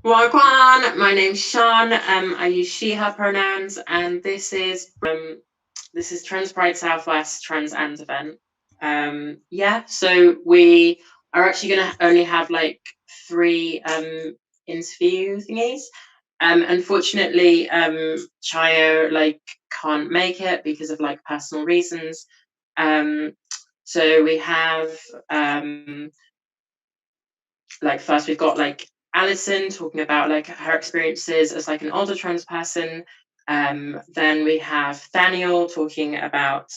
Wagwan, my name's Sean. I use she/her pronouns, and this is Trans Pride Southwest Trans Ends event. Yeah, so we are actually gonna only have like three interview thingies. Unfortunately, Chayo can't make it because of like personal reasons. Um, so we have first we've got like Alison talking about like her experiences as like an older trans person. Then we have Daniel talking about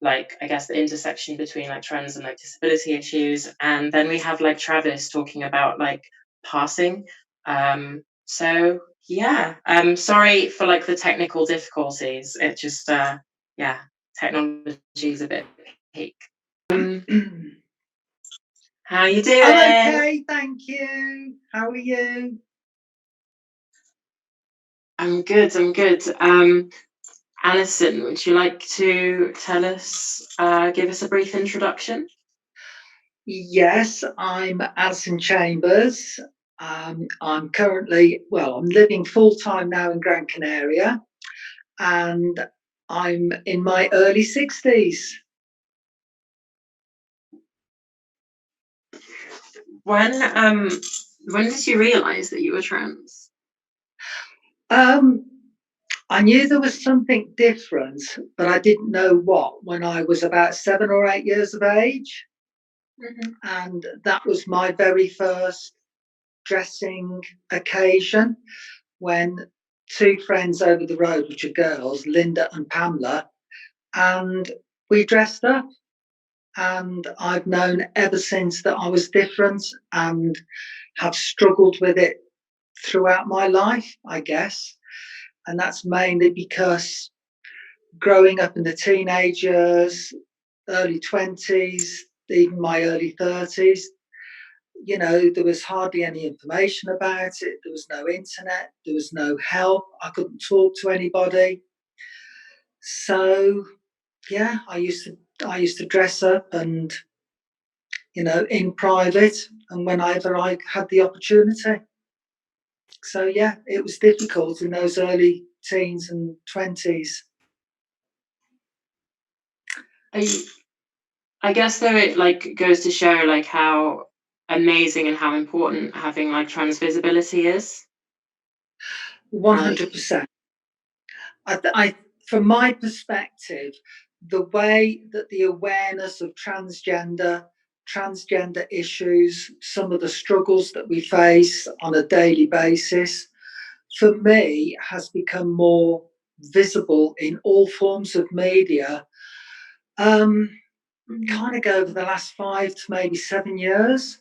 like I guess the intersection between like trans and like disability issues, and then we have like Travis talking about like passing. So yeah, sorry for like the technical difficulties. It just yeah, technology is a bit peak. How you I'm doing? okay, thank you. How are you? I'm good. I'm good. Alison, would you like to give us a brief introduction? Yes, I'm Alison Chambers. I'm currently, I'm living full time now in Gran Canaria, and I'm in my early 60s. When um when did you realise that you were trans? Um, I knew there was something different, but I didn't know what when I was about 7 or 8 years of age. Mm-hmm. And that was my very first dressing occasion when two friends over the road, which are girls, Linda and Pamela, and we dressed up. And I've known ever since that I was different and have struggled with it throughout my life, I guess. And that's mainly because growing up in the teenage years, early 20s, even my early 30s, there was hardly any information about it. There was no internet. There was no help. I couldn't talk to anybody. So yeah, I used to dress up and in private and whenever I had the opportunity. So yeah, it was difficult in those early teens and 20s. I guess though it like goes to show like how amazing and how important having like trans visibility is. Like 100%. I from my perspective, the way that the awareness of transgender issues, some of the struggles that we face on a daily basis, for me, has become more visible in all forms of media. Um, Kind of over the last 5 to maybe 7 years.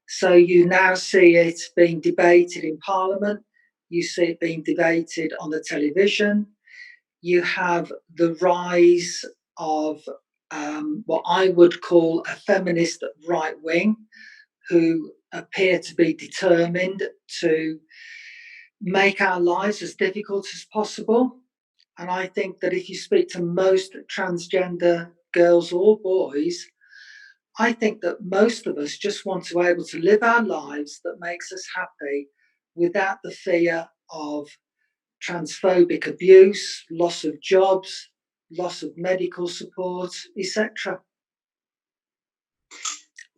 So you now see it being debated in Parliament. You see it being debated on the television. You have the rise of what I would call a feminist right wing, who appear to be determined to make our lives as difficult as possible. And I think that if you speak to most transgender girls or boys, I think that most of us just want to be able to live our lives that makes us happy without the fear of transphobic abuse, loss of jobs, loss of medical support, etc.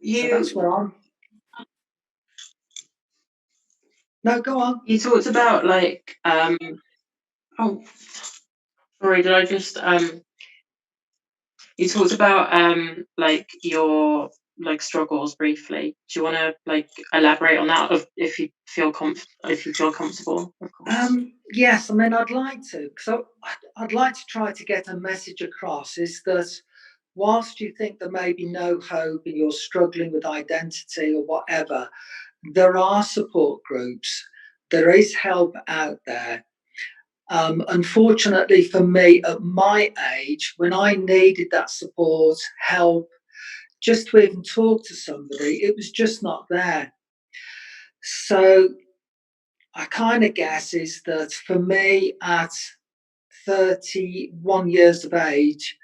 So that's you where I'm. No, go on. you talked about like oh sorry, did I just you talked about like your like struggles briefly. Do you want to like elaborate on that if you feel comfortable, of course. Yes, I mean, I'd like to. So I'd like to try to get a message across is that whilst you think there may be no hope and you're struggling with identity or whatever, there are support groups. There is help out there. Unfortunately for me, at my age, when I needed that support, help, just to even talk to somebody, it was just not there. So I kind of guess is that for me at 31 years of age,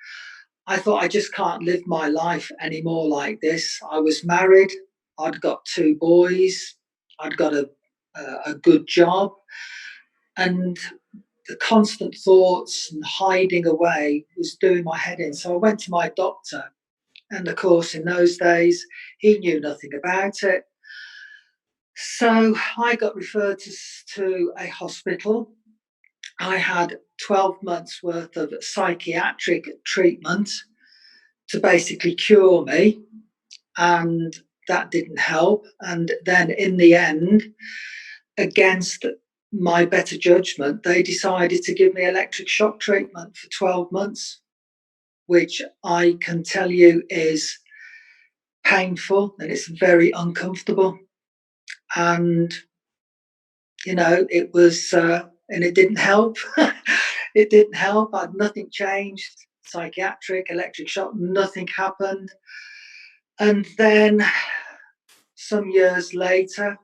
I thought I just can't live my life anymore like this. I was married, I'd got two boys, I'd got a good job, and the constant thoughts and hiding away was doing my head in. So I went to my doctor, and of course, in those days, he knew nothing about it. So I got referred to a hospital. I had 12 months worth of psychiatric treatment to basically cure me, and that didn't help. And then in the end, against my better judgment, they decided to give me electric shock treatment for 12 months, which I can tell you is painful and it's very uncomfortable. And, it was, and it didn't help. It didn't help. Nothing changed. Psychiatric, electric shock, nothing happened. And then some years later,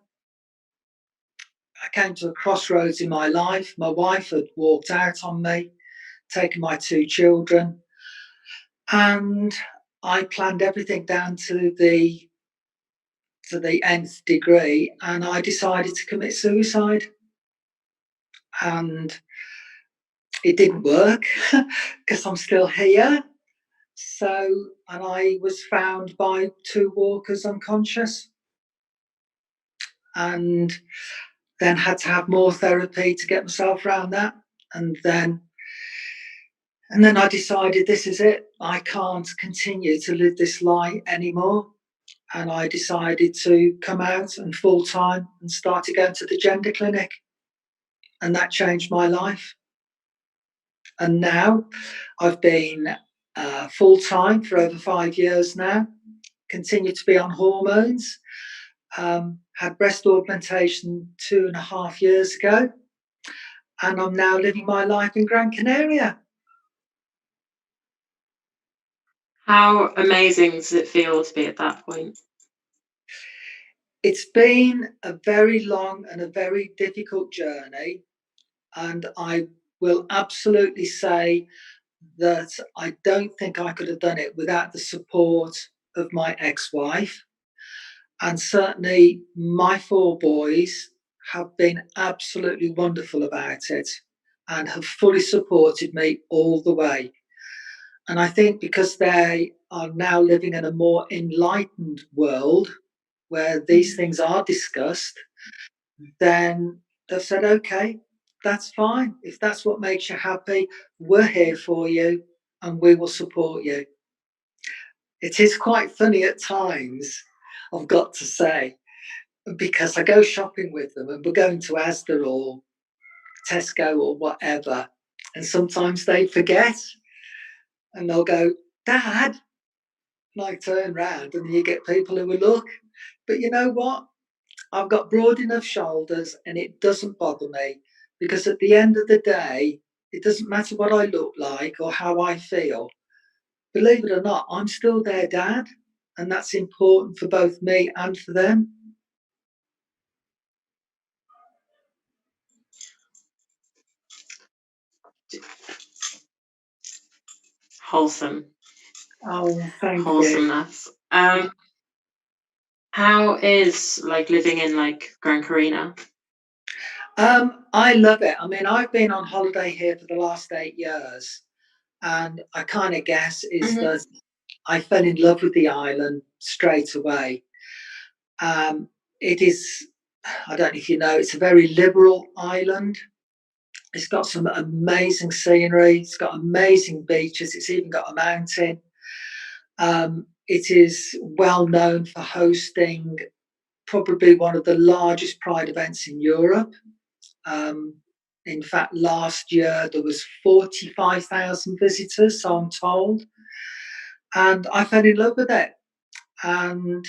I came to a crossroads in my life. My wife had walked out on me, taken my two children, and I planned everything down to the nth degree, and I decided to commit suicide. And it didn't work because I'm still here. So, and I was found by two walkers unconscious, and then had to have more therapy to get myself around that. And then I decided this is it. I can't continue to live this lie anymore. And I decided to come out and full time and started going to the gender clinic. And that changed my life. And now I've been full time for over 5 years now, continue to be on hormones, had breast augmentation 2.5 years ago, and I'm now living my life in Gran Canaria. How amazing does it feel to be at that point? It's been a very long and a very difficult journey, and I will absolutely say that I don't think I could have done it without the support of my ex-wife. And certainly my four boys have been absolutely wonderful about it and have fully supported me all the way. And I think because they are now living in a more enlightened world where these things are discussed, then they've said, okay, that's fine. If that's what makes you happy, we're here for you and we will support you. It is quite funny at times, I've got to say, because I go shopping with them and we're going to Asda or Tesco or whatever, and sometimes they forget and they'll go, Dad, and I turn round and you get people who will look. But you know what? I've got broad enough shoulders and it doesn't bother me, because at the end of the day, it doesn't matter what I look like or how I feel. Believe it or not, I'm still their dad, and that's important for both me and for them. Wholesome. Oh, thank you. Wholesomeness. How is like living in like Gran Carina? I love it. I mean, I've been on holiday here for the last 8 years, and I kind of guess is Mhm. that I fell in love with the island straight away. It is, I don't know if you know, it's a very liberal island. It's got some amazing scenery. It's got amazing beaches. It's even got a mountain. It is well known for hosting probably one of the largest pride events in Europe. Um, in fact, last year there was 45,000 visitors, so I'm told, and I fell in love with it. And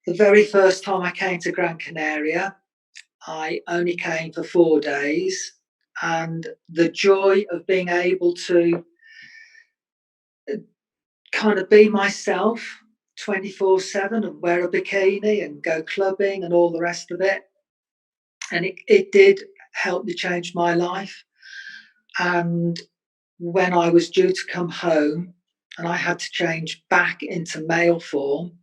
the very first time I came to Gran Canaria, I only came for 4 days, and the joy of being able to kind of be myself 24/7 and wear a bikini and go clubbing and all the rest of it. And it did help me change my life. And when I was due to come home and I had to change back into male form,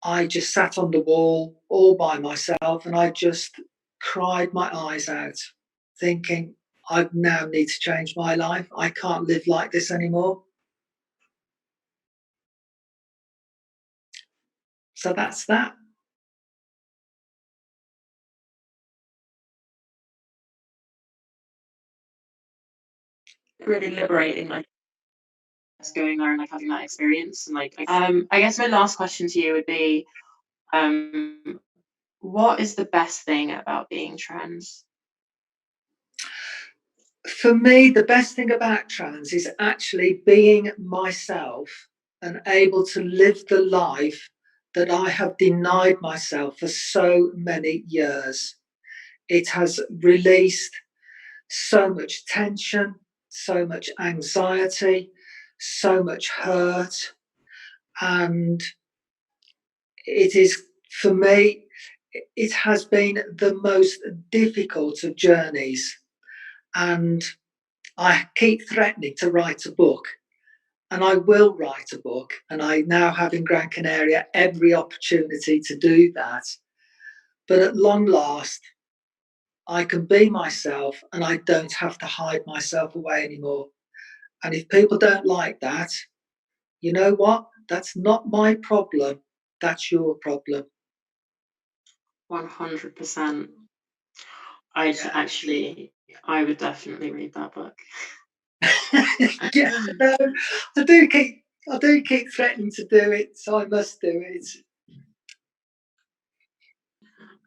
I just sat on the wall all by myself and I just cried my eyes out, thinking, I now need to change my life. I can't live like this anymore. So that's that. Really liberating, like what's going on, like having that experience. And like, I guess my last question to you would be, what is the best thing about being trans? For me, the best thing about trans is actually being myself and able to live the life that I have denied myself for so many years. It has released so much tension, so much anxiety, so much hurt. And it is, for me, it has been the most difficult of journeys. And I keep threatening to write a book, and I will write a book. And I now have in Gran Canaria every opportunity to do that. But at long last, I can be myself and I don't have to hide myself away anymore. And if people don't like that, you know what? That's not my problem. That's your problem. 100%. I'd Yeah. actually, I would definitely read that book. Yeah, no, I do keep threatening to do it, so I must do it.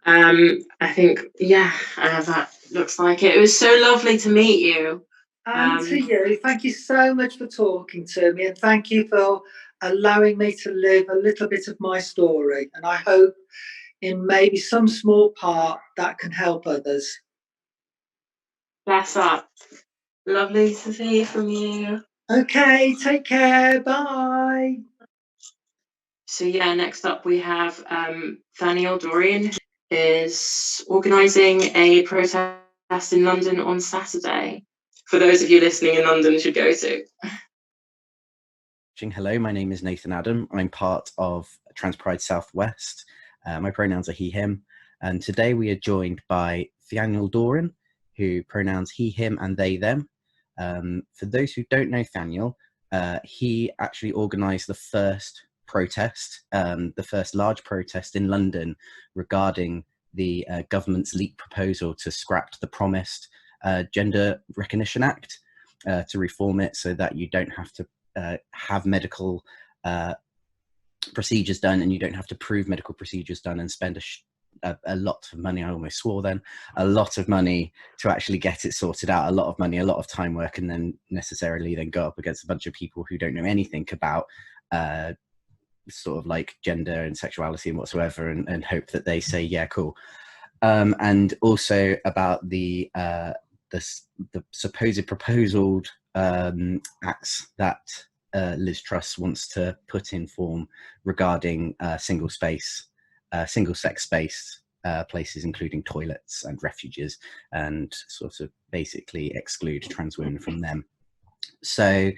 I think, yeah, that looks like it. It was so lovely to meet you. And to you, thank you so much for talking to me, and thank you for allowing me to live a little bit of my story. And I hope in maybe some small part that can help others. Bless up. Lovely to hear from you. Okay, take care. Bye. So yeah, next up we have Daniel Dorian, who is organising a protest in London on Saturday. For those of you listening in London, should go to. Hello, my name is Nathan Adam. I'm part of Trans Pride Southwest. My pronouns are he, him. And today we are joined by Daniel Doran, who pronouns he, him, and they, them. For those who don't know Daniel, he actually organised the first protest, the first large protest in London regarding the government's leaked proposal to scrap the promised Gender Recognition Act, to reform it so that you don't have to have medical procedures done, and you don't have to prove medical procedures done and spend a lot of money. I almost swore then. A lot of money to actually get it sorted out. A lot of money, a lot of time work, and then necessarily then go up against a bunch of people who don't know anything about sort of like gender and sexuality and whatsoever, and hope that they say, yeah, cool. And also about the supposed proposed acts that Liz Truss wants to put in form regarding single-sex space places, including toilets and refuges, and sort of basically exclude trans women from them. So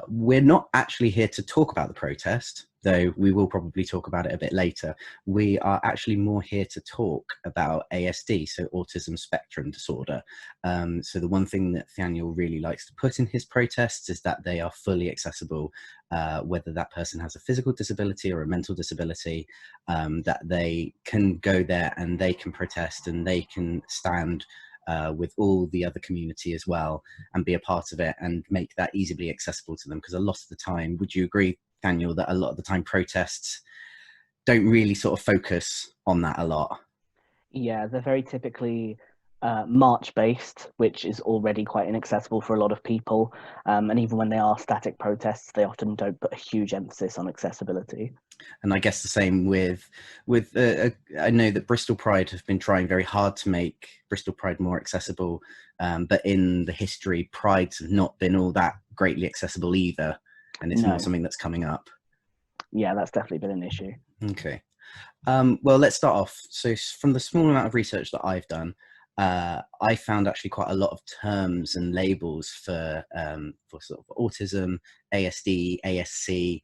we're not actually here to talk about the protest, though we will probably talk about it a bit later. We are actually more here to talk about ASD, so autism spectrum disorder. So the one thing that Daniel really likes to put in his protests is that they are fully accessible, whether that person has a physical disability or a mental disability, that they can go there and they can protest and they can stand with all the other community as well and be a part of it and make that easily accessible to them. Because a lot of the time, would you agree, Daniel, that a lot of the time protests don't really sort of focus on that a lot? Yeah, they're very typically march-based, which is already quite inaccessible for a lot of people. And even when they are static protests, they often don't put a huge emphasis on accessibility. And I guess the same with I know that Bristol Pride have been trying very hard to make Bristol Pride more accessible, but in the history, Prides have not been all that greatly accessible either, and it's more something that's coming up. Yeah, that's definitely been an issue. Okay. Well, let's start off. So from the small amount of research that I've done, I found actually quite a lot of terms and labels for sort of autism, ASD, ASC.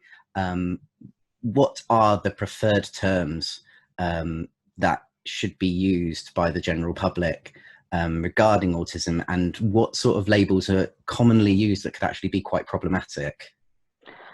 what are the preferred terms that should be used by the general public regarding autism, and what sort of labels are commonly used that could actually be quite problematic?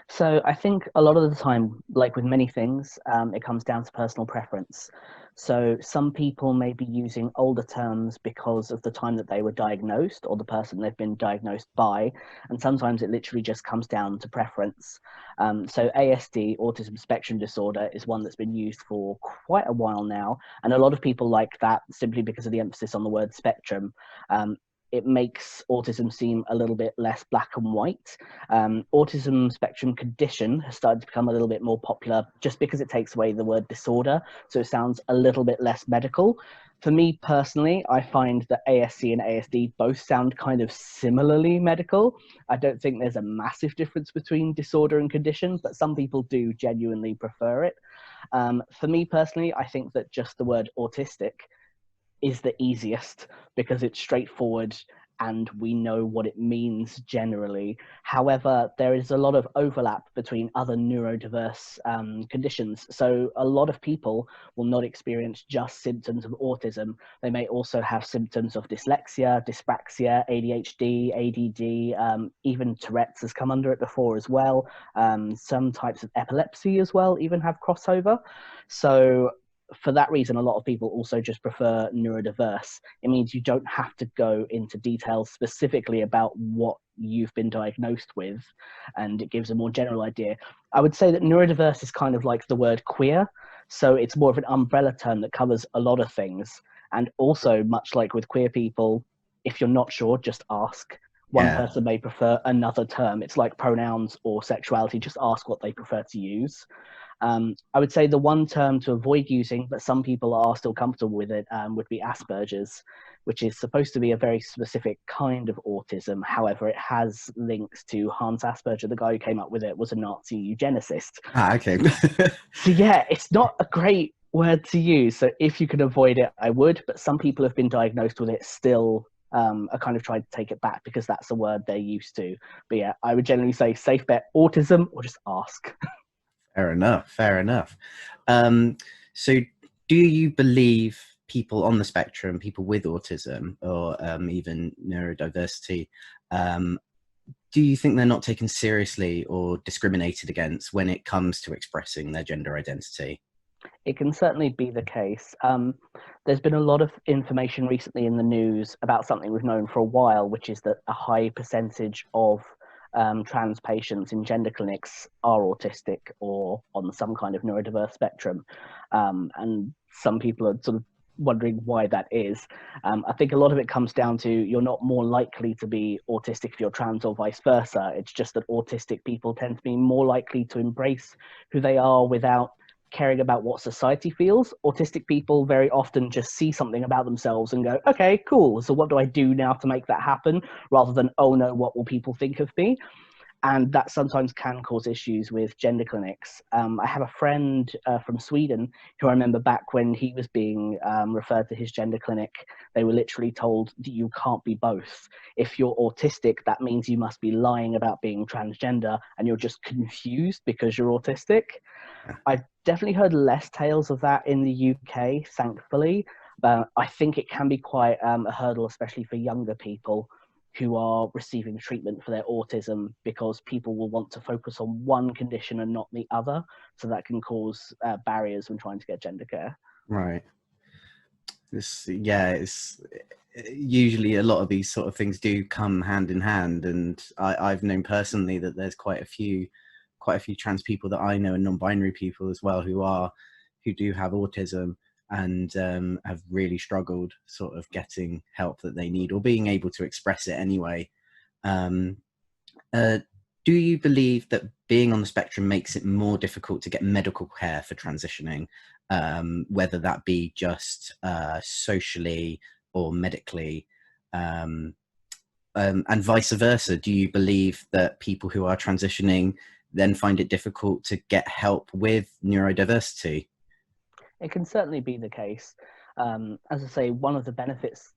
So I think a lot of the time, like with many things, it comes down to personal preference. So some people may be using older terms because of the time that they were diagnosed or the person they've been diagnosed by. And sometimes it literally just comes down to preference. So ASD, autism spectrum disorder, is one that's been used for quite a while now. And a lot of people like that simply because of the emphasis on the word spectrum. It makes autism seem a little bit less black and white. Autism spectrum condition has started to become a little bit more popular just because it takes away the word disorder, so it sounds a little bit less medical. For me personally, I find that ASC and ASD both sound kind of similarly medical. I don't think there's a massive difference between disorder and condition, but some people do genuinely prefer it. For me personally, I think that just the word autistic is the easiest because it's straightforward and we know what it means generally. However, there is a lot of overlap between other neurodiverse conditions. So a lot of people will not experience just symptoms of autism. They may also have symptoms of dyslexia, dyspraxia, ADHD, ADD, even Tourette's has come under it before as well. Some types of epilepsy as well even have crossover. So for that reason, a lot of people also just prefer neurodiverse. It means you don't have to go into details specifically about what you've been diagnosed with, and it gives a more general idea. I would say that neurodiverse is kind of like the word queer, so it's more of an umbrella term that covers a lot of things. And also, much like with queer people, if you're not sure, just ask. One person may prefer another term. It's like pronouns or sexuality, just ask what they prefer to use. I would say the one term to avoid using, but some people are still comfortable with it, would be Asperger's, which is supposed to be a very specific kind of autism. However, it has links to Hans Asperger. The guy who came up with it was a Nazi eugenicist. Okay. So yeah, it's not a great word to use. So if you can avoid it, I would. But some people have been diagnosed with it still are kind of trying to take it back because that's a word they're used to. But yeah, I would generally say safe bet autism or just ask. Fair enough. Fair enough. So do you believe people on the spectrum, people with autism or even neurodiversity, do you think they're not taken seriously or discriminated against when it comes to expressing their gender identity? It can certainly be the case. There's been a lot of information recently in the news about something we've known for a while, which is that a high percentage of trans patients in gender clinics are autistic or on some kind of neurodiverse spectrum. And some people are sort of wondering why that is. I think a lot of it comes down to you're not more likely to be autistic if you're trans or vice versa. It's just that autistic people tend to be more likely to embrace who they are without caring about what society feels. Autistic people very often just see something about themselves and go, okay, cool. So what do I do now to make that happen? Rather than, oh no, what will people think of me? And that sometimes can cause issues with gender clinics. I have a friend from Sweden who I remember back when he was being referred to his gender clinic, they were literally told that you can't be both. If you're autistic, that means you must be lying about being transgender and you're just confused because you're autistic. I've definitely heard less tales of that in the UK, thankfully. But I think it can be quite a hurdle, especially for younger people who are receiving treatment for their autism, because people will want to focus on one condition and not the other. So that can cause barriers when trying to get gender care. Right. It's usually a lot of these sort of things do come hand in hand. And I've known personally that there's quite a few trans people that I know and non-binary people as well who do have autism and have really struggled sort of getting help that they need or being able to express it anyway. Do you believe that being on the spectrum makes it more difficult to get medical care for transitioning, whether that be just socially or medically, and vice versa? Do you believe that people who are transitioning then find it difficult to get help with neurodiversity? It can certainly be the case. As I say, one of the benefits,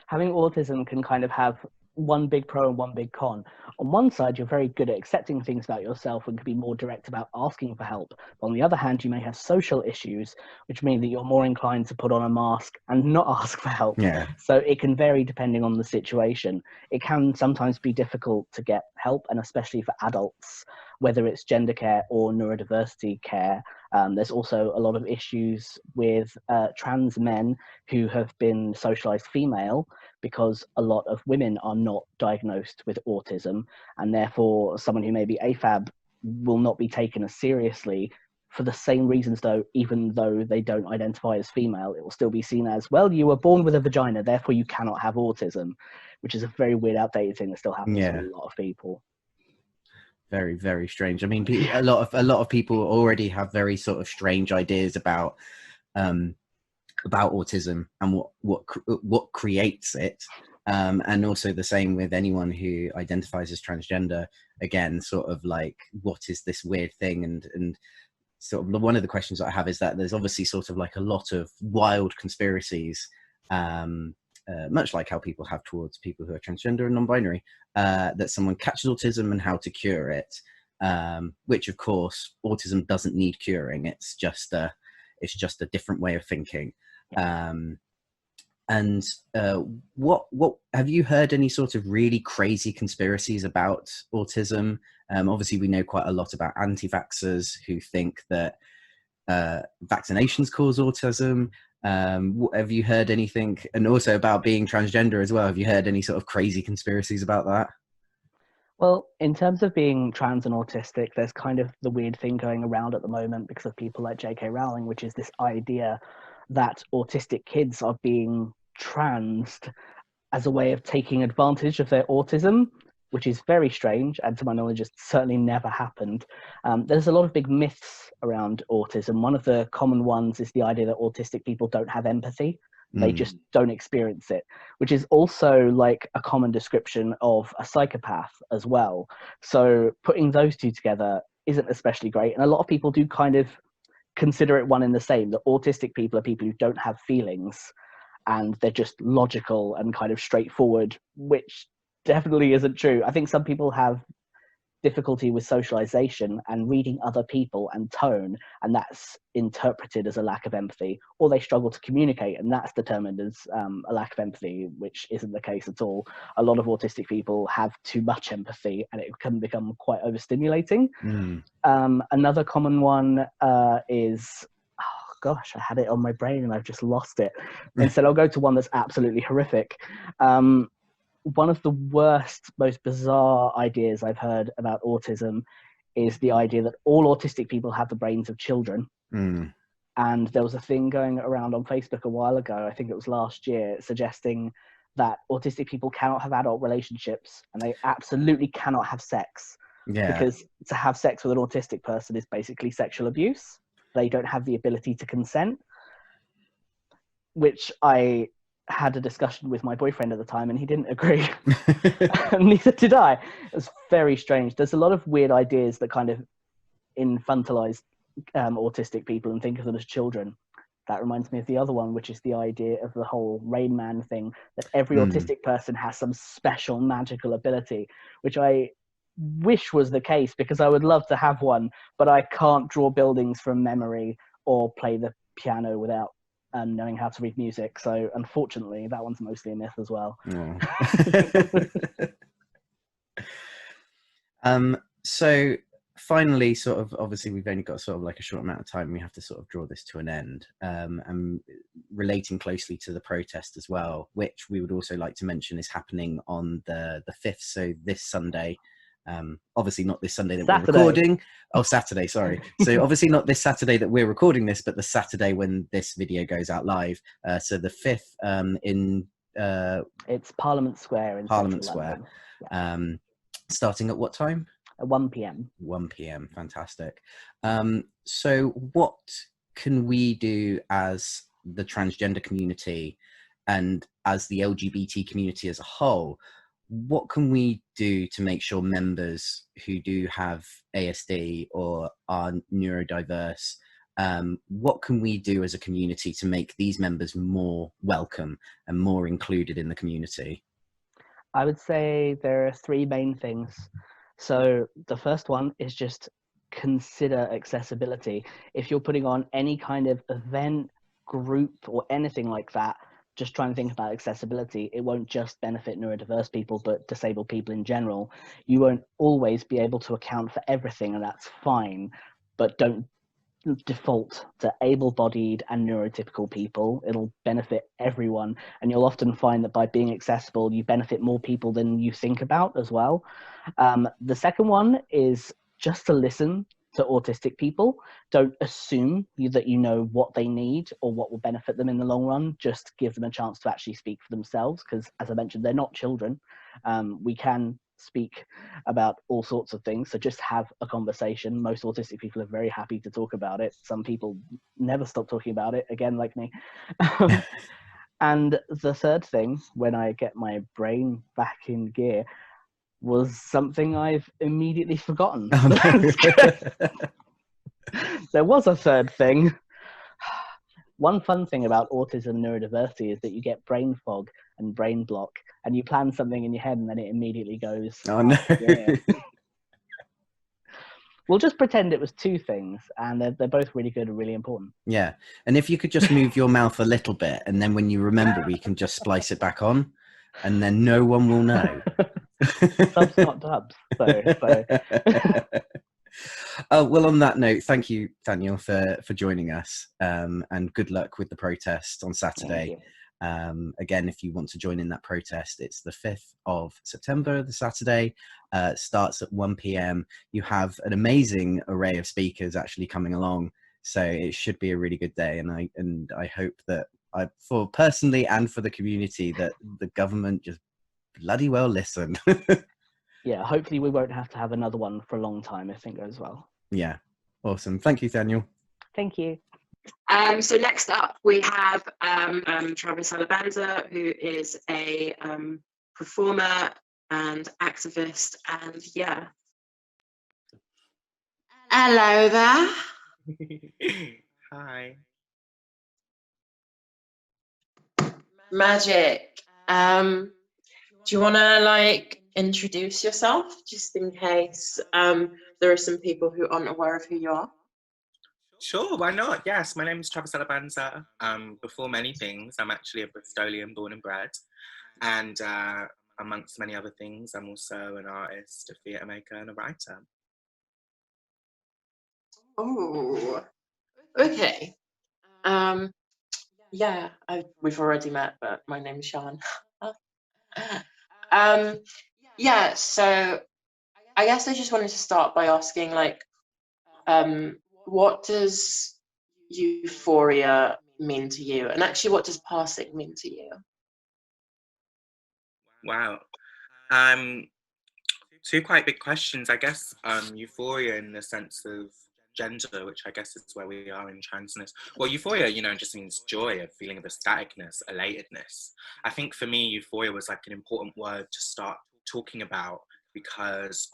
having autism can kind of have one big pro and one big con. On one side, you're very good at accepting things about yourself and can be more direct about asking for help. But on the other hand, you may have social issues, which mean that you're more inclined to put on a mask and not ask for help. Yeah. So it can vary depending on the situation. It can sometimes be difficult to get help, and especially for adults, whether it's gender care or neurodiversity care. There's also a lot of issues with trans men who have been socialized female, because a lot of women are not diagnosed with autism, and therefore someone who may be AFAB will not be taken as seriously for the same reasons, though, even though they don't identify as female. It will still be seen as, well, you were born with a vagina, therefore you cannot have autism, which is a very weird, outdated thing that still happens to a lot of people. Very, very strange. I mean, a lot of people already have very sort of strange ideas about autism and what creates it, and also the same with anyone who identifies as transgender. Again, sort of like, what is this weird thing? And sort of one of the questions that I have is that there's obviously sort of like a lot of wild conspiracies, much like how people have towards people who are transgender and non-binary, that someone catches autism and how to cure it, which of course autism doesn't need curing. It's just a different way of thinking. And what have you heard any sort of really crazy conspiracies about autism? Obviously we know quite a lot about anti-vaxxers who think that vaccinations cause autism. Have you heard anything, and also about being transgender as well? Have you heard any sort of crazy conspiracies about that? Well, in terms of being trans and autistic, there's kind of the weird thing going around at the moment because of people like J.K. Rowling, which is this idea that autistic kids are being transed as a way of taking advantage of their autism, which is very strange, and to my knowledge, it's certainly never happened. There's a lot of big myths around autism. One of the common ones is the idea that autistic people don't have empathy. They just don't experience it, which is also like a common description of a psychopath as well. So putting those two together isn't especially great. And a lot of people do kind of consider it one and the same, that autistic people are people who don't have feelings and they're just logical and kind of straightforward, which definitely isn't true. I think some people have difficulty with socialization and reading other people and tone, and that's interpreted as a lack of empathy, or they struggle to communicate and that's determined as a lack of empathy, which isn't the case at all. A lot of autistic people have too much empathy and it can become quite overstimulating. Another common one is, oh gosh, I had it on my brain and I've just lost it. Instead I'll go to one that's absolutely horrific. One of the worst, most bizarre ideas I've heard about autism is the idea that all autistic people have the brains of children. And there was a thing going around on Facebook a while ago, I think it was last year, suggesting that autistic people cannot have adult relationships and they absolutely cannot have sex. Because to have sex with an autistic person is basically sexual abuse. They don't have the ability to consent, which I had a discussion with my boyfriend at the time and he didn't agree. Neither did I. It was very strange. There's a lot of weird ideas that kind of infantilize autistic people and think of them as children. That reminds me of the other one, which is the idea of the whole Rain Man thing, that every autistic person has some special magical ability, which I wish was the case because I would love to have one, but I can't draw buildings from memory or play the piano without knowing how to read music. So unfortunately, that one's mostly a myth as well. So finally, sort of, obviously we've only got sort of like a short amount of time. We have to sort of draw this to an end, and relating closely to the protest as well, which we would also like to mention is happening on the 5th. So this Sunday, obviously not this Sunday that we're recording. Oh, Saturday, sorry. So obviously not this Saturday that we're recording this, but the Saturday when this video goes out live. So the 5th in it's Parliament Square in Parliament Square. Starting at what time? At 1 p.m. 1 p.m. Fantastic. So what can we do as the transgender community and as the LGBT community as a whole? What can we do to make sure members who do have ASD or are neurodiverse, what can we do as a community to make these members more welcome and more included in the community? I would say there are three main things. So the first one is just consider accessibility. If you're putting on any kind of event, group, or anything like that, just try and think about accessibility. It won't just benefit neurodiverse people, but disabled people in general. You won't always be able to account for everything, and that's fine, but don't default to able-bodied and neurotypical people. It'll benefit everyone, and you'll often find that by being accessible, you benefit more people than you think about as well. The second one is just to listen to autistic people. Don't assume that you know what they need or what will benefit them in the long run. Just give them a chance to actually speak for themselves, because as I mentioned, they're not children. We can speak about all sorts of things, so just have a conversation. Most autistic people are very happy to talk about it. Some people never stop talking about it, again, like me. And the third thing, when I get my brain back in gear, was something I've immediately forgotten. Oh, no. There was a third thing. One fun thing about autism neurodiversity is that you get brain fog and brain block, and you plan something in your head and then it immediately goes, Oh, no. yeah. We'll just pretend it was two things, and they're both really good and really important. Yeah. And if you could just move your mouth a little bit, and then when you remember, we can just splice it back on, and then no one will know. Subs not dubs. So. Oh, well, on that note, thank you, Daniel, for joining us, and good luck with the protest on Saturday. Again, if you want to join in that protest, it's the 5th of September, the Saturday. Starts at 1 p.m. You have an amazing array of speakers actually coming along, so it should be a really good day. And I hope that for personally and for the community, that the government just bloody well listen. Yeah, hopefully we won't have to have another one for a long time if it goes well. Yeah, awesome. Thank you, Daniel. Thank you. So next up we have Travis Alabanza, who is a performer and activist, and yeah. Hello there. Hi. Magic. Do you want to introduce yourself, just in case there are some people who aren't aware of who you are? Sure, why not? Yes, my name is Travis Alabanza. Before many things, I'm actually a Bristolian born and bred. And amongst many other things, I'm also an artist, a theatre maker, and a writer. Oh, okay. Yeah, we've already met, but my name is Sean. Yeah, so I guess I just wanted to start by asking, what does euphoria mean to you? And actually, what does passing mean to you? Wow. Two quite big questions. I guess euphoria in the sense of gender, which I guess is where we are in transness. Well, euphoria, just means joy, a feeling of ecstaticness, elatedness. I think for me, euphoria was an important word to start talking about, because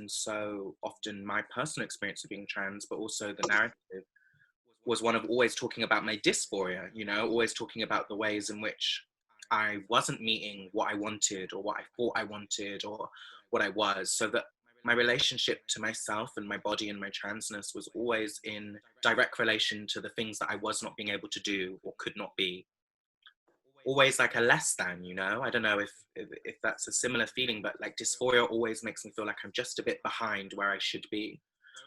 so often my personal experience of being trans, but also the narrative, was one of always talking about my dysphoria, always talking about the ways in which I wasn't meeting what I wanted or what I thought I wanted or what I was, so that my relationship to myself and my body and my transness was always in direct relation to the things that I was not being able to do or could not be. Always a less than, I don't know if that's a similar feeling, but dysphoria always makes me feel like I'm just a bit behind where I should be.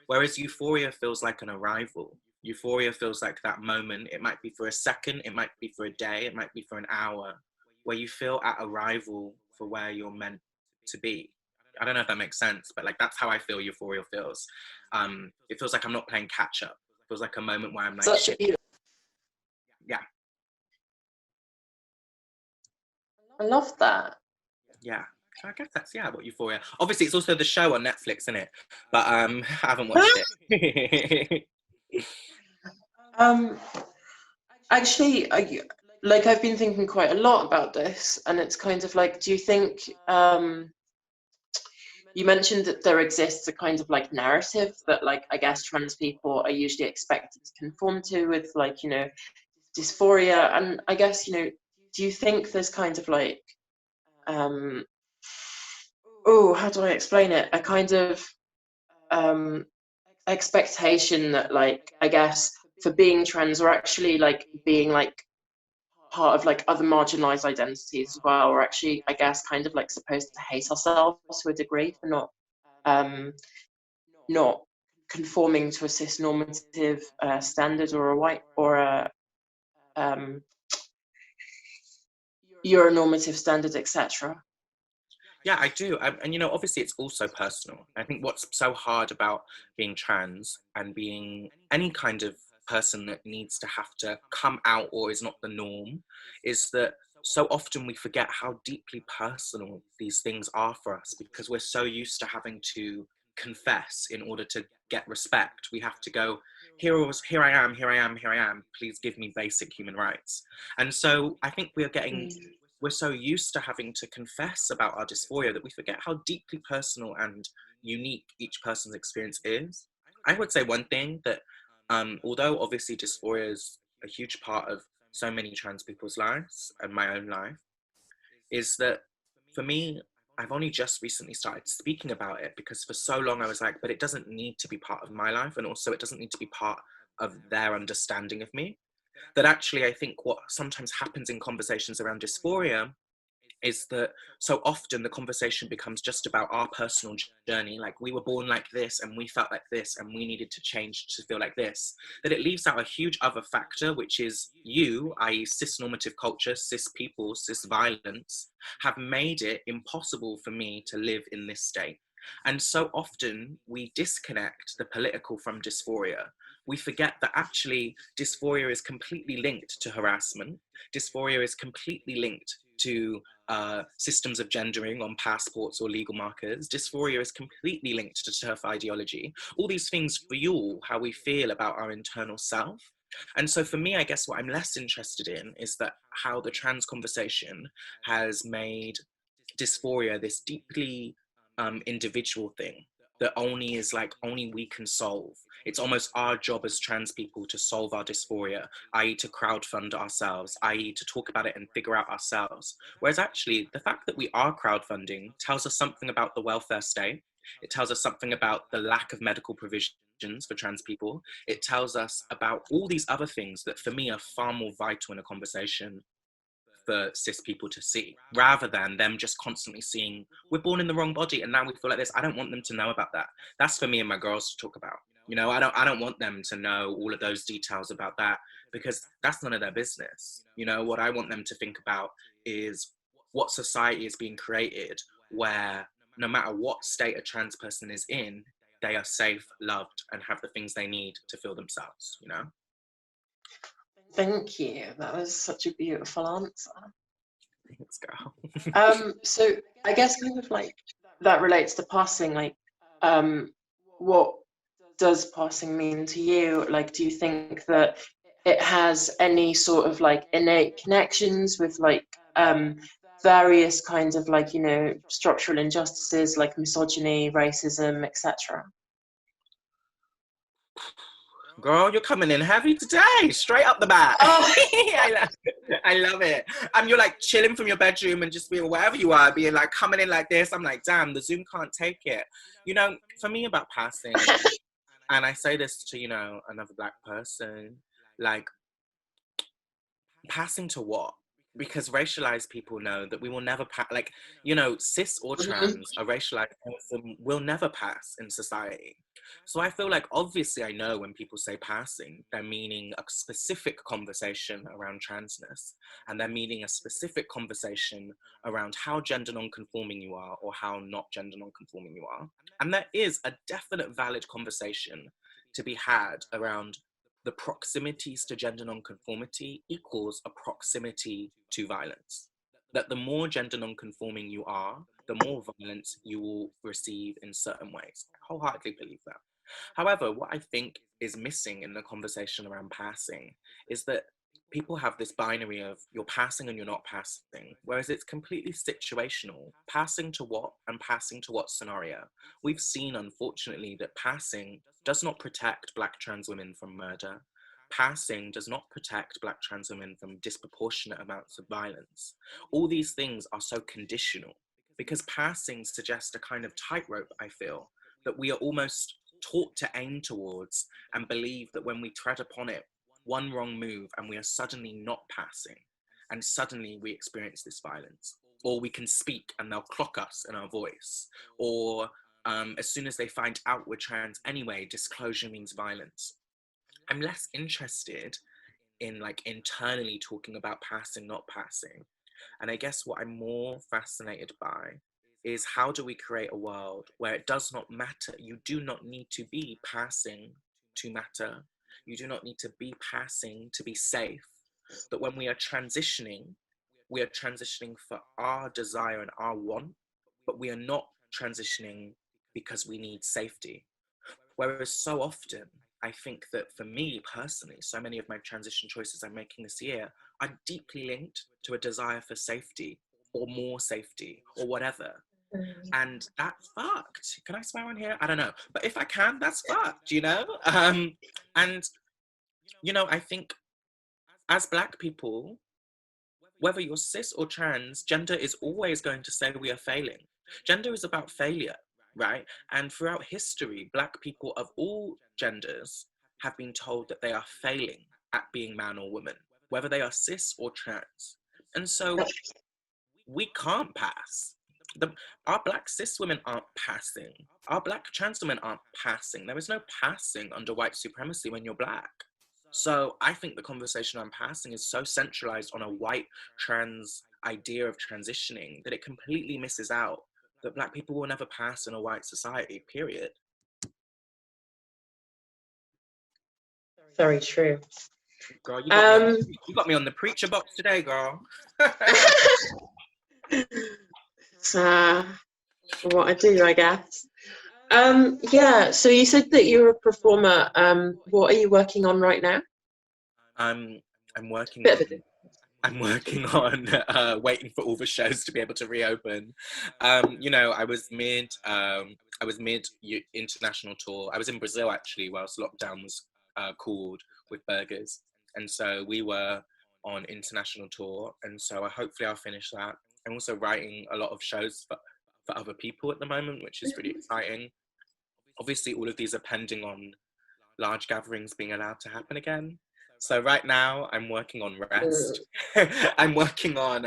Whereas euphoria feels like an arrival. Euphoria feels like that moment. It might be for a second, it might be for a day, it might be for an hour, where you feel at arrival for where you're meant to be. I don't know if that makes sense, but that's how I feel euphoria feels. It feels like I'm not playing catch up. It feels like a moment where I'm yeah. I love that. Yeah. So I guess that's what euphoria. Obviously, it's also the show on Netflix, isn't it? But I haven't watched it. Actually, I've been thinking quite a lot about this, and it's kind of do you think you mentioned that there exists a kind of narrative that I guess trans people are usually expected to conform to with dysphoria, and I guess do you think there's kind of how do I explain it? A kind of expectation that, like, I guess for being trans, or actually like being like part of like other marginalized identities as well, or actually, I guess, kind of like supposed to hate ourselves to a degree for not conforming to a cis-normative standard, or a white, or a Euronormative standard, etc. Yeah, I do. And, you know, obviously it's also personal. I think what's so hard about being trans and being any kind of person that needs to have to come out or is not the norm is that so often we forget how deeply personal these things are for us, because we're so used to having to confess in order to get respect. We have to go, here I am, here I am, here I am, please give me basic human rights. And so I think we're so used to having to confess about our dysphoria that we forget how deeply personal and unique each person's experience is. I would say one thing that, although obviously dysphoria is a huge part of so many trans people's lives and my own life, is that for me, I've only just recently started speaking about it, because for so long I was like, but it doesn't need to be part of my life, and also it doesn't need to be part of their understanding of me. That actually, I think what sometimes happens in conversations around dysphoria is that so often the conversation becomes just about our personal journey, like we were born like this and we felt like this and we needed to change to feel like this, that it leaves out a huge other factor, which is you, i.e. cis-normative culture, cis people, cis violence, have made it impossible for me to live in this state. And so often we disconnect the political from dysphoria. We forget that actually dysphoria is completely linked to harassment. Dysphoria is completely linked to systems of gendering on passports or legal markers. Dysphoria is completely linked to TERF ideology. All these things fuel how we feel about our internal self. And so for me, I guess what I'm less interested in is that how the trans conversation has made dysphoria this deeply individual thing that only we can solve. It's almost our job as trans people to solve our dysphoria, i.e. to crowdfund ourselves, i.e. to talk about it and figure out ourselves. Whereas actually the fact that we are crowdfunding tells us something about the welfare state. It tells us something about the lack of medical provisions for trans people. It tells us about all these other things that for me are far more vital in a conversation for cis people to see, rather than them just constantly seeing we're born in the wrong body and now we feel like this. I don't want them to know about that. That's for me and my girls to talk about. You know, I don't want them to know all of those details about that, because that's none of their business. You know, what I want them to think about is what society is being created where no matter what state a trans person is in, they are safe, loved, and have the things they need to feel themselves, you know? Thank you. That was such a beautiful answer. Let's go. So I guess kind of like that relates to passing. Like, what does passing mean to you? Like, do you think that it has any sort of like innate connections with like various kinds of like, you know, structural injustices like misogyny, racism, etc.? Girl, you're coming in heavy today, straight up the bat. Oh. I love it. You're like chilling from your bedroom and just being wherever you are, being like coming in like this. I'm like, damn, the Zoom can't take it. You know, for me about passing, and I say this to, you know, another Black person, like, passing to what? Because racialized people know that we will never pass, like, you know, cis or trans, a racialized person will never pass in society. So I feel like obviously I know when people say passing, they're meaning a specific conversation around transness, and they're meaning a specific conversation around how gender non-conforming you are or how not gender non-conforming you are. And there is a definite valid conversation to be had around the proximities to gender non-conformity equals a proximity to violence. That the more gender non-conforming you are, the more violence you will receive in certain ways. I wholeheartedly believe that. However, what I think is missing in the conversation around passing is that people have this binary of you're passing and you're not passing, whereas it's completely situational. Passing to what and passing to what scenario? We've seen, unfortunately, that passing does not protect Black trans women from murder. Passing does not protect Black trans women from disproportionate amounts of violence. All these things are so conditional, because passing suggests a kind of tightrope, I feel, that we are almost taught to aim towards and believe that when we tread upon it, one wrong move and we are suddenly not passing, and suddenly we experience this violence. Or we can speak and they'll clock us in our voice. Or as soon as they find out we're trans anyway, disclosure means violence. I'm less interested in like internally talking about passing, not passing. And I guess what I'm more fascinated by is how do we create a world where it does not matter? You do not need to be passing to matter. You do not need to be passing to be safe. But when we are transitioning for our desire and our want, but we are not transitioning because we need safety. Whereas so often, I think that for me personally, so many of my transition choices I'm making this year are deeply linked to a desire for safety or more safety or whatever. And that's fucked. Can I swear on here? I don't know. But if I can, that's fucked, you know? And, you know, I think as Black people, whether you're cis or trans, gender is always going to say we are failing. Gender is about failure, right? And throughout history, Black people of all genders have been told that they are failing at being man or woman, whether they are cis or trans. And so we can't pass. Our Black cis women aren't passing. Our Black trans women aren't passing. There is no passing under white supremacy when you're Black. So I think the conversation on passing is so centralized on a white trans idea of transitioning that it completely misses out that Black people will never pass in a white society, period. Very true. Girl, you got me on the preacher box today, girl. It's what I do, I guess. Yeah, so you said that you're a performer. What are you working on right now? I'm working on waiting for all the shows to be able to reopen. You know, I was mid international tour. I was in Brazil actually whilst lockdown was called with burgers, and so we were on international tour, and so hopefully I'll finish that. I'm also writing a lot of shows for other people at the moment, which is really exciting. Obviously, all of these are pending on large gatherings being allowed to happen again. So right now, I'm working on rest. I'm working on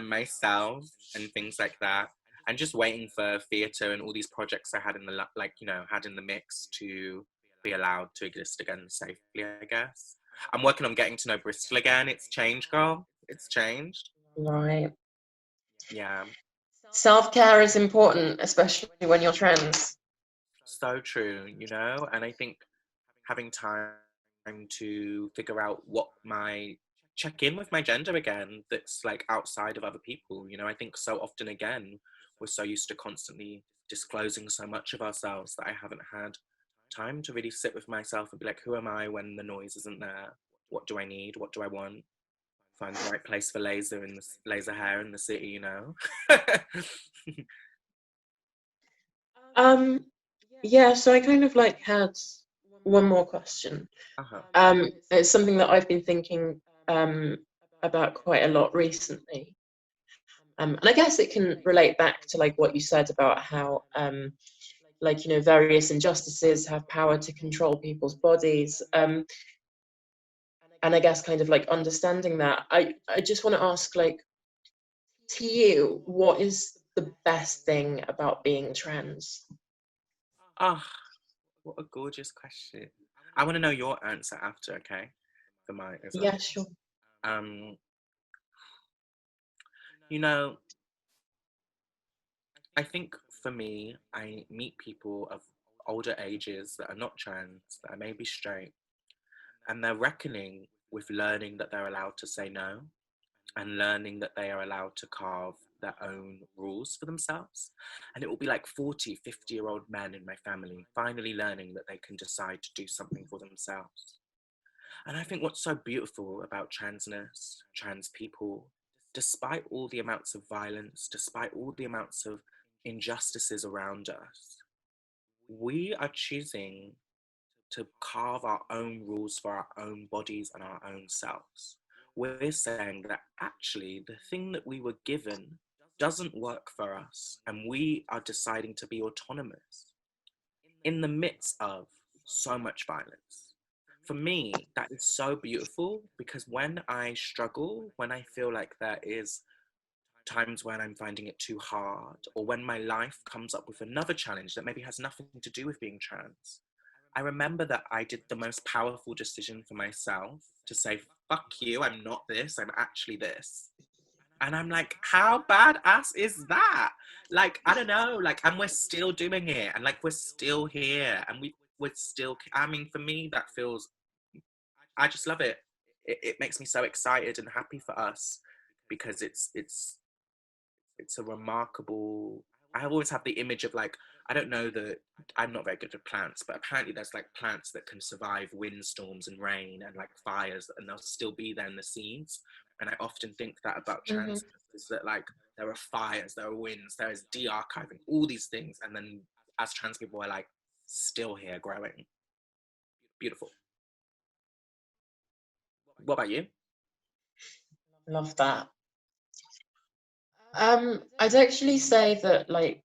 myself and things like that. I'm just waiting for theatre and all these projects I had in the mix to be allowed to exist again safely, I guess. I'm working on getting to know Bristol again. It's changed, girl. It's changed. Right. Yeah. Self-care is important, especially when you're trans. So true, you know? And I think having time to figure out check in with my gender again that's like outside of other people, you know? I think so often again, we're so used to constantly disclosing so much of ourselves that I haven't had time to really sit with myself and be like, who am I when the noise isn't there? What do I need? What do I want? Find the right place for laser hair in the city, you know? Yeah, so I kind of like had one more question. It's something that I've been thinking about quite a lot recently. And I guess it can relate back to like what you said about how like, you know, various injustices have power to control people's bodies. And I guess kind of like understanding that, I just want to ask, like, to you, what is the best thing about being trans? Oh, what a gorgeous question. I want to know your answer after, okay? For mine as well. Yeah, sure. You know, I think for me, I meet people of older ages that are not trans, that are maybe straight, and they're reckoning with learning that they're allowed to say no and learning that they are allowed to carve their own rules for themselves. And it will be like 40, 50-year-old men in my family finally learning that they can decide to do something for themselves. And I think what's so beautiful about transness, trans people, despite all the amounts of violence, despite all the amounts of injustices around us, we are choosing to carve our own rules for our own bodies and our own selves. We're saying that actually the thing that we were given doesn't work for us, and we are deciding to be autonomous in the midst of so much violence. For me, that is so beautiful, because when I struggle, when I feel like there is times when I'm finding it too hard, or when my life comes up with another challenge that maybe has nothing to do with being trans, I remember that I did the most powerful decision for myself to say, fuck you, I'm not this, I'm actually this. And I'm like, how badass is that? Like, I don't know, like, and we're still doing it, and like, we're still here, and we're still, I mean, for me, that feels, I just love it. It makes me so excited and happy for us, because it's a remarkable, I always have the image of like, I don't know I'm not very good at plants, but apparently there's like plants that can survive windstorms and rain and like fires, and they'll still be there in the seeds. And I often think that about trans, is that like, there are fires, there are winds, there is de-archiving, all these things, and then as trans people, we're like still here growing. Beautiful. What about you? Love that. I'd actually say that like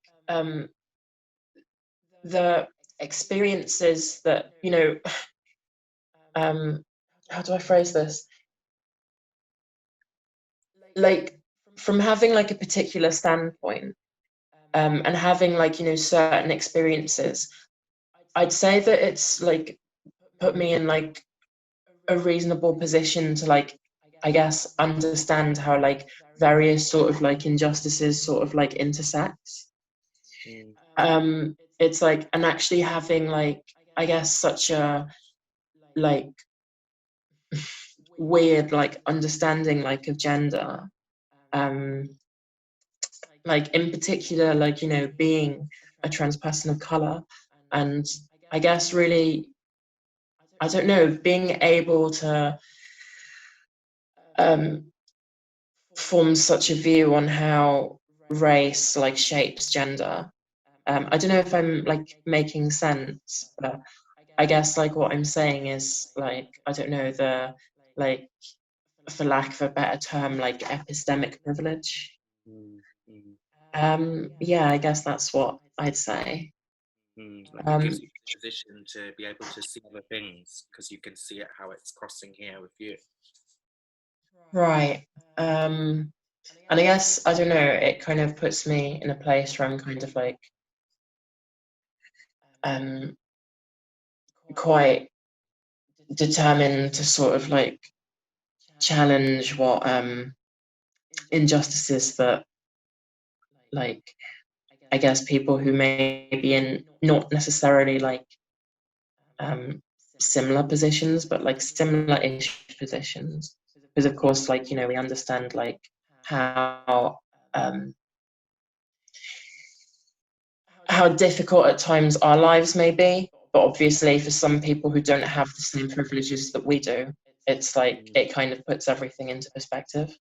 the experiences that, you know, how do I phrase this? Like, from having like a particular standpoint, and having like, you know, certain experiences, I'd say that it's like put me in like a reasonable position to like, I guess, understand how like various sort of like injustices sort of like intersect. It's like, and actually having like, I guess, such a like weird like understanding like of gender, like in particular, like, you know, being a trans person of color, and I guess really, I don't know, being able to form such a view on how race like shapes gender. I don't know if I'm like making sense, but I guess like what I'm saying is like, I don't know, the like, for lack of a better term, like epistemic privilege. Yeah, I guess that's what I'd say. Like, it gives you a position to be able to see other things, because you can see it how it's crossing here with you. Right. And I guess, I don't know, it kind of puts me in a place where I'm kind of like quite determined to sort of like challenge what injustices that like, I guess, people who may be in not necessarily like similar positions, but like similar-ish positions, because of course, like, you know, we understand like how difficult at times our lives may be, but obviously for some people who don't have the same privileges that we do, it's like it kind of puts everything into perspective.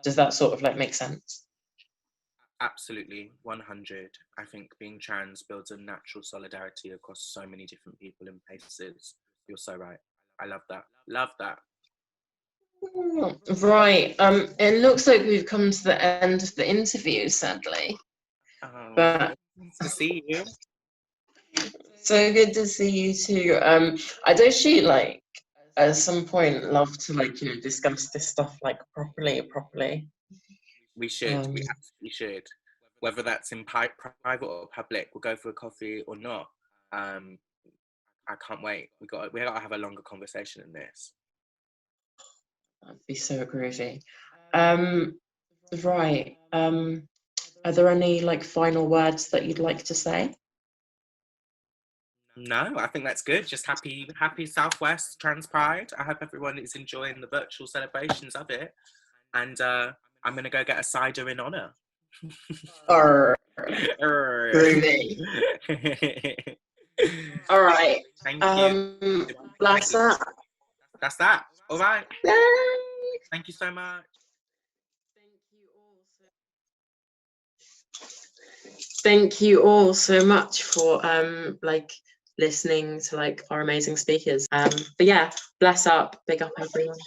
Does that sort of like make sense? Absolutely, 100. I think being trans builds a natural solidarity across so many different people and places. You're so right. I love that. Love that. Right. It looks like we've come to the end of the interview, sadly. Oh, But nice to see you. So good to see you too. I'd actually like at some point love to like, you know, discuss this stuff like properly. We should. We absolutely should. Whether that's in private or public, we'll go for a coffee or not. I can't wait. We got to have a longer conversation in this. That'd be so groovy. Right. Are there any like final words that you'd like to say? No, I think that's good. Just happy Southwest Trans Pride. I hope everyone is enjoying the virtual celebrations of it. And I'm going to go get a cider in honour. Groovy. All right. Thank you. Bless that. That's that. All right. Yay. Thank you so much. Thank you all so much for like listening to like our amazing speakers. But yeah, bless up, big up everyone.